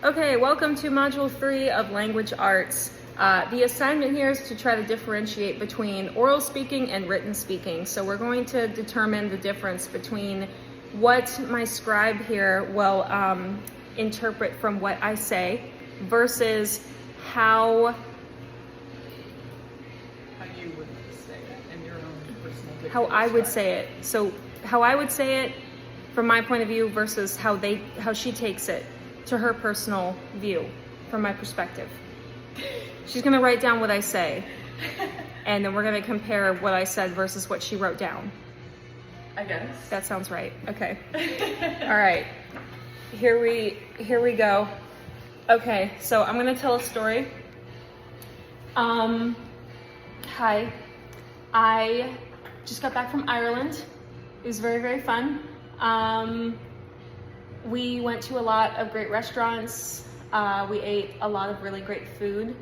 Okay, welcome to Module 3 of Language Arts. The assignment here is to try to differentiate between oral speaking and written speaking. So we're going to determine the difference between what my scribe here will interpret from what I say versus how you would say it in your own personal how I would say it. So how I would say it from my point of view versus how she takes it to her personal view from my perspective. She's gonna write down what I say, and then we're gonna compare what I said versus what she wrote down. I guess. That sounds right. Okay. All right. Here we go. Okay, so I'm gonna tell a story. Hi. I just got back from Ireland. It was very, very fun. We went to a lot of great restaurants. We ate a lot of really great food.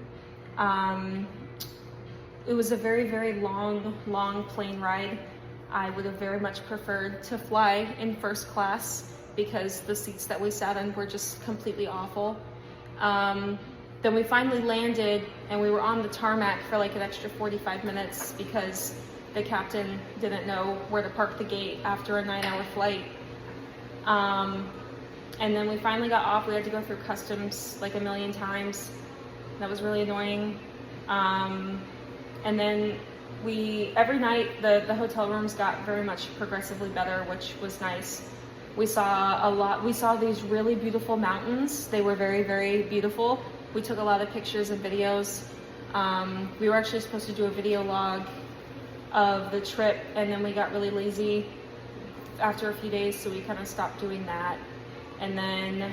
It was a very, very long plane ride. I would have very much preferred to fly in first class because the seats that we sat in were just completely awful. Then we finally landed and we were on the tarmac for like an extra 45 minutes because the captain didn't know where to park the gate after a 9-hour flight. And then we finally got off. We had to go through customs like a million times. That was really annoying. And then every night the hotel rooms got very much progressively better, which was nice. We saw these really beautiful mountains. They were very, very beautiful. We took a lot of pictures and videos. We were actually supposed to do a video log of the trip, and then we got really lazy after a few days, so we kind of stopped doing that. And then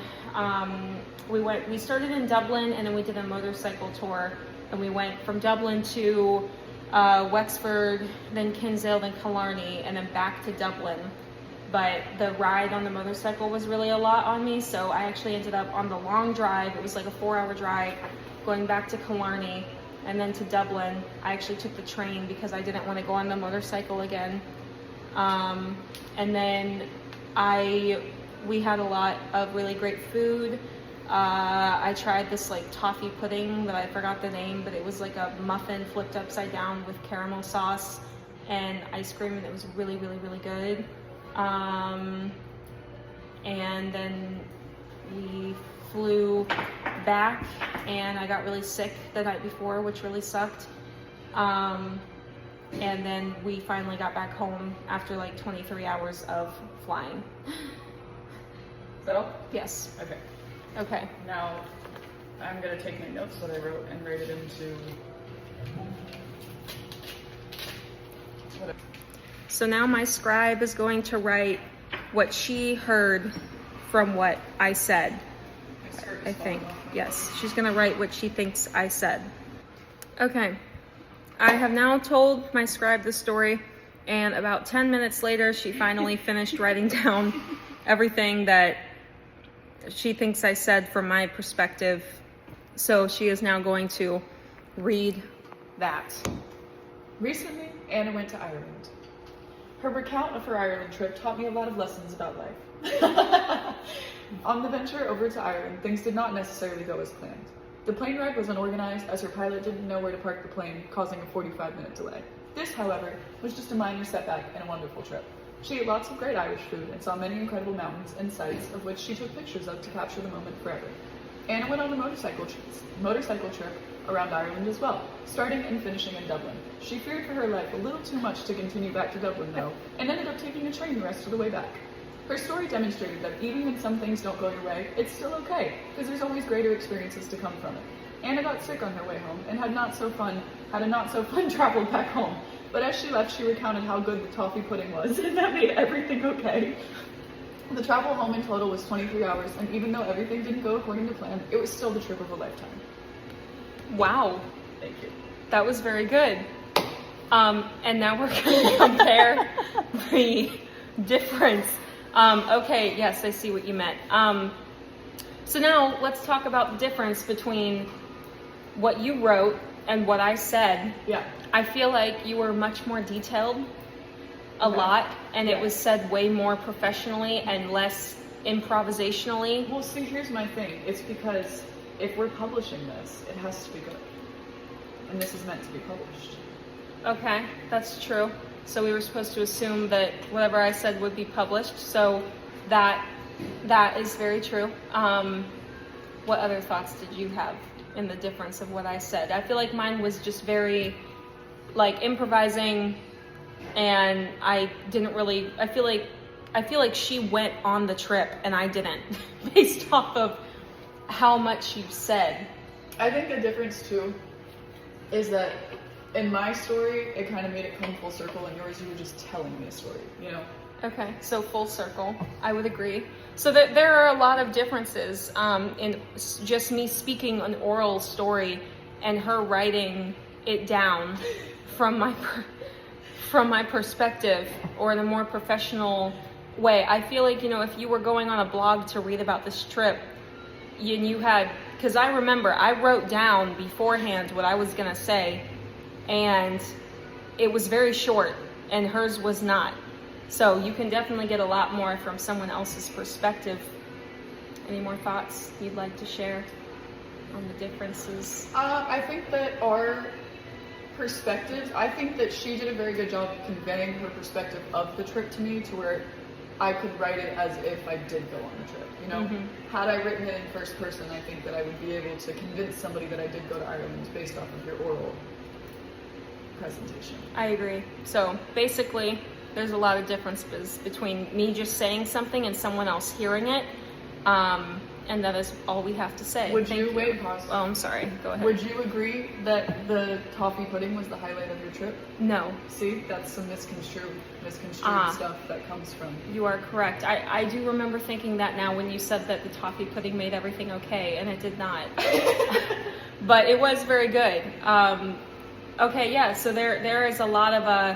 we started in Dublin, and then we did a motorcycle tour, and we went from Dublin to Wexford, then Kinsale, then Killarney, and then back to Dublin. But the ride on the motorcycle was really a lot on me, so I actually ended up on the long drive. It was like a 4-hour drive going back to Killarney and then to Dublin. I actually took the train because I didn't want to go on the motorcycle again. And then we had a lot of really great food. I tried this like toffee pudding that I forgot the name, but it was like a muffin flipped upside down with caramel sauce and ice cream, and it was really, really, really good. And then we flew back and I got really sick the night before, which really sucked. And then we finally got back home after like 23 hours of flying. Is that all? Yes. Okay. Okay. Now, I'm going to take my notes that I wrote and write it into... So now my scribe is going to write what she heard from what I said. I think. Yes. She's going to write what she thinks I said. Okay. I have now told my scribe the story, and about 10 minutes later, she finally finished writing down everything that she thinks I said from my perspective. So she is now going to read that. Recently, Anna went to Ireland. Her recount of her Ireland trip taught me a lot of lessons about life. On the venture over to Ireland, things did not necessarily go as planned. The plane ride was unorganized as her pilot didn't know where to park the plane, causing a 45-minute delay. This, however, was just a minor setback and a wonderful trip. She ate lots of great Irish food and saw many incredible mountains and sights, of which she took pictures of to capture the moment forever. Anna went on a motorcycle trip around Ireland as well, starting and finishing in Dublin. She feared for her life a little too much to continue back to Dublin, though, and ended up taking a train the rest of the way back. Her story demonstrated that even when some things don't go your way, it's still okay, because there's always greater experiences to come from it. Anna got sick on her way home and had a not so fun travel back home. But as she left, she recounted how good the toffee pudding was, and that made everything okay. The travel home in total was 23 hours, and even though everything didn't go according to plan, it was still the trip of a lifetime. Wow. Thank you. That was very good. And now we're going to compare the difference. Okay, yes, I see what you meant. So now let's talk about the difference between what you wrote and what I said. Yeah. I feel like you were much more detailed, a lot, and it was said way more professionally and less improvisationally. Well, see, here's my thing. It's because if we're publishing this, it has to be good. And this is meant to be published. Okay, that's true. So we were supposed to assume that whatever I said would be published. So that is very true. What other thoughts did you have in the difference of what I said? I feel like mine was just very like improvising, and I didn't really. I feel like she went on the trip and I didn't, based off of how much you said. I think the difference too is that in my story, it kind of made it come full circle. In yours, you were just telling me a story, you know? Okay, so full circle. I would agree. So there are a lot of differences in just me speaking an oral story and her writing it down from my perspective, or in a more professional way. I feel like, you know, if you were going on a blog to read about this trip, you had, because I remember I wrote down beforehand what I was going to say, and it was very short, and hers was not. So you can definitely get a lot more from someone else's perspective. Any more thoughts you'd like to share on the differences? I think that our perspectives, I think that she did a very good job conveying her perspective of the trip to me, to where I could write it as if I did go on the trip, you know? Mm-hmm. Had I written it in first person, I think that I would be able to convince somebody that I did go to Ireland based off of your oral presentation. I agree. So basically, there's a lot of differences between me just saying something and someone else hearing it. And that is all we have to say. Would Thank you, wait, pause. Oh, I'm sorry. Go ahead. Would you agree that the toffee pudding was the highlight of your trip? No. See, that's some misconstrued stuff that comes from. You are correct. I do remember thinking that now when you said that the toffee pudding made everything okay, and it did not. But it was very good. Okay, yeah, so there is a lot of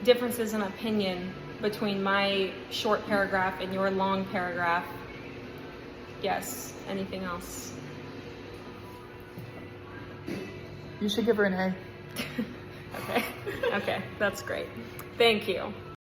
differences in opinion between my short paragraph and your long paragraph. Yes, anything else? You should give her an A. Okay, that's great. Thank you.